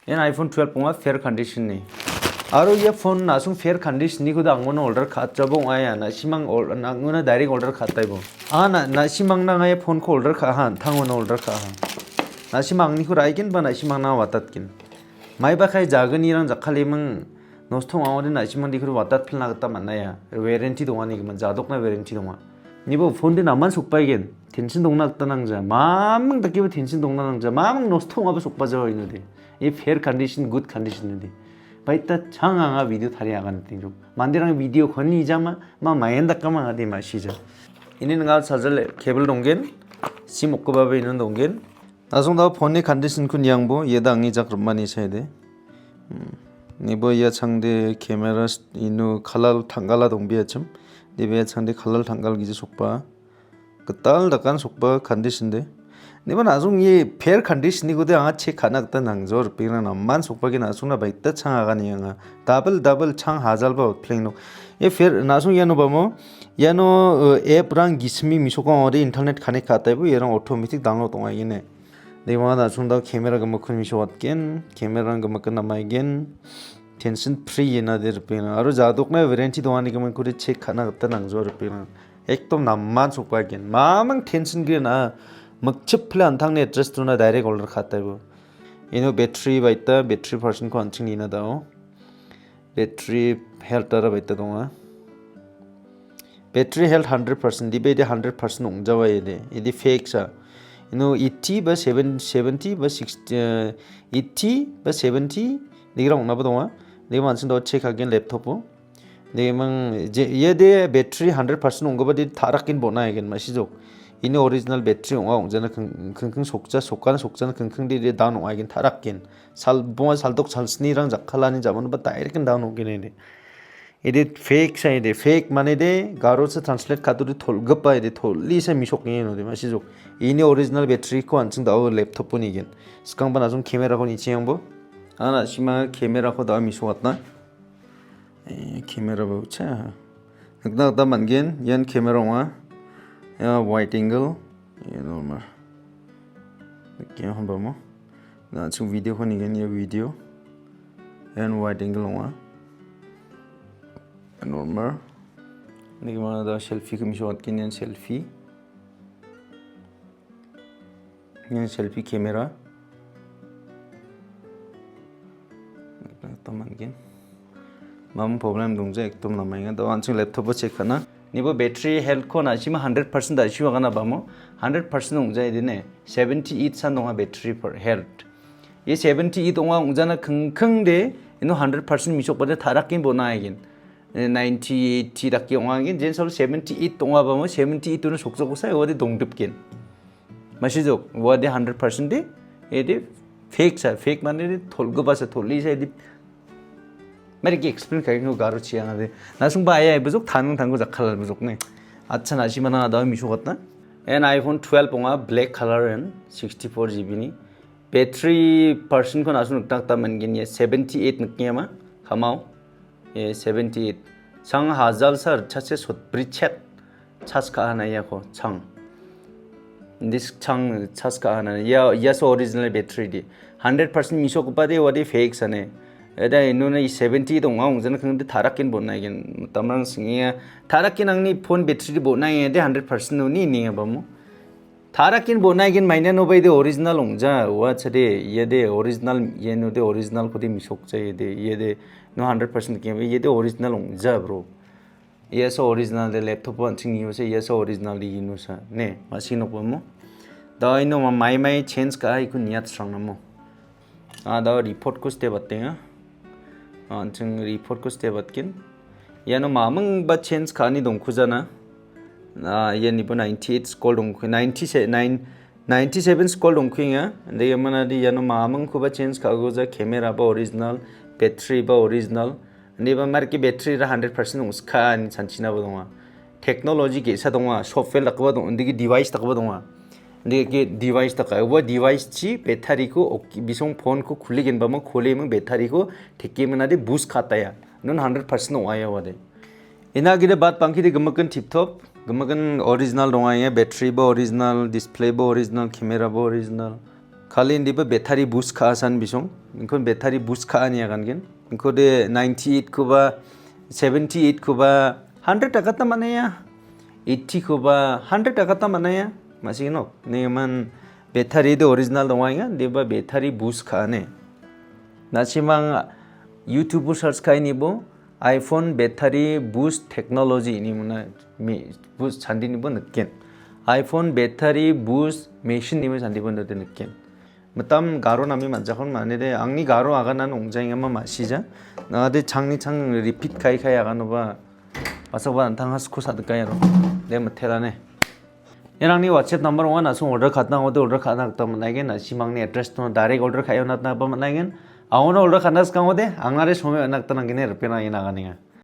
इन iPhone 12 पोंगा fair condition नि आरो ये फोन नासुं फेयर कंडीशन नि को आंगोन ऑर्डर खाचाबो आया ना सिमां नांगोना डायरेक्ट ऑर्डर खाताइबो ना सिमां ना ये फोन को ऑर्डर खा हां थांगोन ऑर्डर खा हां ना सिमां नि को राइकिन बना सिमां ना वातातकिन माइबा खाय जागोन इरां जाखालि मं नस्थ' मावदे ना सिमां दिखौ वातात फिलना गता माननाया वेरेन्टी दङ नि गमन जादकना वेरेन्टी दङ निबो फोन दे नामान 속바이겐 टेंशन दंना गता नांजा मामं दकिबो टेंशन दंना नांजा मामं नस्थ' माबो 속바져 이노데 이 फेयर कंडीशन गुड कंडीशन 데 바이타 창아가 비디오 타리 아간 띵로 만데랑 비디오 건이자마 마 마엔다 까마가 데 마시자 이니는 가 사절 케이블 동겐 심 옥고바베 있는 동겐 나송다 폰의 컨디션 군 양보 예당이 작업만이 세대 니보 야 창대 카메라 이노 칼랄 탕갈라 동비야쯤 니베 창대 칼랄 탕갈 기지 속바 그딸 dakkan 속바 컨디션데 니번 나중 이 페어 컨디션이고도 아 체크 안 했다 낭저 비랑 남만 속바게 나중나 바이다 창아가니 양아 더블 창 하잘바 플레이노 이 페어 나중 야노 바모 야노 앱랑 기스미 미소가 어디 인터넷 카넥 카타이부 얘랑 오토매틱 다운로드 동아이네 네마 나중다 카메라가 뭐큰 미소 왔겐 카메라가 뭐큰 남아이겐 टेंशन फ्री येना दे रुपया और जादुक ना वारंटी दोवानी के मन कुरे चेक खाना करता नंगजो रुपया एकदम नामान सुपागेन मामंग टेंशन के ना मक्चप प्ले अंथांग ने एड्रेस तो ना डायरेक्ट ऑर्डर खाता है वो इनो बैटरी बाइता बैटरी पर्सन को अंचिंग नीना दाओ बैटरी हेल्थ तारा बाइता दोंगा बैटरी हेल्थ 100% दिबे दे 100% उंजावा ये दे फेक सा इनो 80 बा 70 बा 60 80 बा 70 니랑 오나보다 내가 만신도 체크하긴 랩톱 내가 이제 얘데 배터리 100% 온 거보다 다락긴 보나야긴 마시죠 이네 오리지널 배터리 옹자나 킁킁 속자는 킁킁들이 다운 오야긴 다락긴 살봉아 살독 살스니랑 작칼라니 잡은 바 다이렉트 다운 오긴 해 이데 페이크 사이데 페이크 마네데 가로스 트랜슬레이트 카도리 톨급바 이데 톨리세 미속긴 노데 마시죠 이네 오리지널 배터리 코 안층 다우 랩톱 뿐이긴 스강바 나좀 카메라고 이치양보 아나 시마 카메라고 다 미소 왔나 카메라 보자 그다다 만겐 연 카메라와 야 와이트 앵글 이 노멀 이렇게 한번 뭐 나 지금 비디오 혼이겐 이 비디오 연 와이트 앵글와 노멀 니가 다 셀피 그 미소 왔긴 연 셀피 카메라 तमनगिन माम प्रॉब्लम दंजे एकदम नमाइगा द आनसिं लैपटॉप चेक खाना निबो बैटरी हेल्थ को नासिमा 100% दासिवा गाना बामो 100% उंजा इदिने 78 सान दंगा बैटरी पर हेल्थ ये 78 दंगा उंजाना खंखं दे इनो 100% मिसोक बदे थाराकिन बोनाइगिन 90 80 दाकी ओंगागिन जेन सल 78 दंगा बामो 78 तुनो 속적고 사이 어디 동듭긴 마시죠 어디 100% 데 एदे फेक सा फेक माने थोलगो बासा थोली सा एदे मेरे की एक्सप्लेन करेंगे गारो चिया ना दे नासुंग बाया बुजुक थानु थांगो जाखाल बुजुक ने अच्छा नासिमाना दा मिसो गतना एन आईफोन 12 पोंगा ब्लैक कलर एन 64 GB नि बैटरी पर्सन को नासुन तक मनगिन ये 78 नकियामा खमाव ये 78 संग हाजाल सर छसे सोतब्रि छेट छासका हानाया को छंग दिस छंग छासका हाना या सो ओरिजिनल बैटरी दी 100% मिसो कुपादे वादे फेक सने एदा इनोने 70 दंगा उंजन खंदे थाराकिन बोनायगेन तमरां सिंगिया थाराकिन आंनि फोन बैटरी बोनाय दे 100% नुनि नि बामु थाराकिन बोनायगेन माइना नो बायदे ओरिजिनल उंजा वा छदे येदे ओरिजिनल येनो दे ओरिजिनल कोदे मिसोक जाय दे येदे नो 100% के येदे ओरिजिनल उंजा ब्रो येसो ओरिजिनल दे लैपटॉप अंचिंग युसे येसो ओरिजिनल दि युनुसा ने मासिनो बमु दा इनो माइ चेंज का इकु नियात स्ट्रंगनमु आ दा रिपोर्ट को स्टे बतेंगा जों रिपोर्ट को स्टे बतकिन यानो मामंग बा चेंज खानी दंखुजाना यानिबो 98 स्कोर दंखु 97 स्कोर दंखुया दे यमना दि यानो मामंग को बा चेंज खागो जा कैमरा बा ओरिजिनल बैटरी बा ओरिजिनल नेबा मार्के बैटरी रा 100% उसका नि सानचिना बो दंगा टेक्नोलॉजी के सा दंगा सॉफ्टवेयर लकबा दं दिगि डिवाइस तकबा दंगा दिगि डिवाइस तक वो डिवाइस ची बैटरी को बिसों फोन को खुलिगिन बामो खोले में बैटरी को ठेके मना दे बूस्ट खाता या नन 100% ओया वादे इना गिदे बात पांखि दे गमकन टिपटॉप गमकन ओरिजिनल दंगा या बैटरी बा ओरिजिनल डिस्प्ले बा ओरिजिनल कैमरा बा ओरिजिनल खाली इंदिबो बैटारी बूस्ट खासान बिसों इनको बैटारी बूस्ट खानिया गानगेन इनको दे 98 कोबा 78 कोबा 100 टका ता मानेया 80 कोबा 100 टका ता मानेया मासिनो नेमान बैटारी दे ओरिजिनल दवाइगा देबा बैटारी बूस्ट खाने नासिमां यूट्यूब सर्च खाइनिबो iPhone बैटारी बूस्ट टेक्नोलॉजी निमुना बूस्ट छानदिनिबो नकेन iPhone बैटारी बूस्ट मेशिन निबो छानदिबो नकेन मतम गारो नामी माजाखन माने दे आंनि गारो आगाना नंजाइगा मा मासिजा नादे 창नि 창 रिपीट खाइ खाइ आगानोबा पासोबा नोंथाङा सुखु सादकायारो दे मथेलाने यारांनि WhatsApp नंबर वा नासो अर्डर खातना होदे अर्डर खाना त मनाइगे ना सिमांनि एड्रेस तो डाइरेक्ट अर्डर खायो ना बा मनाइगेन आवनो अर्डर खानास कांगो दे आंगारे समय अनक्ता नंगिने रपेना इनागानिया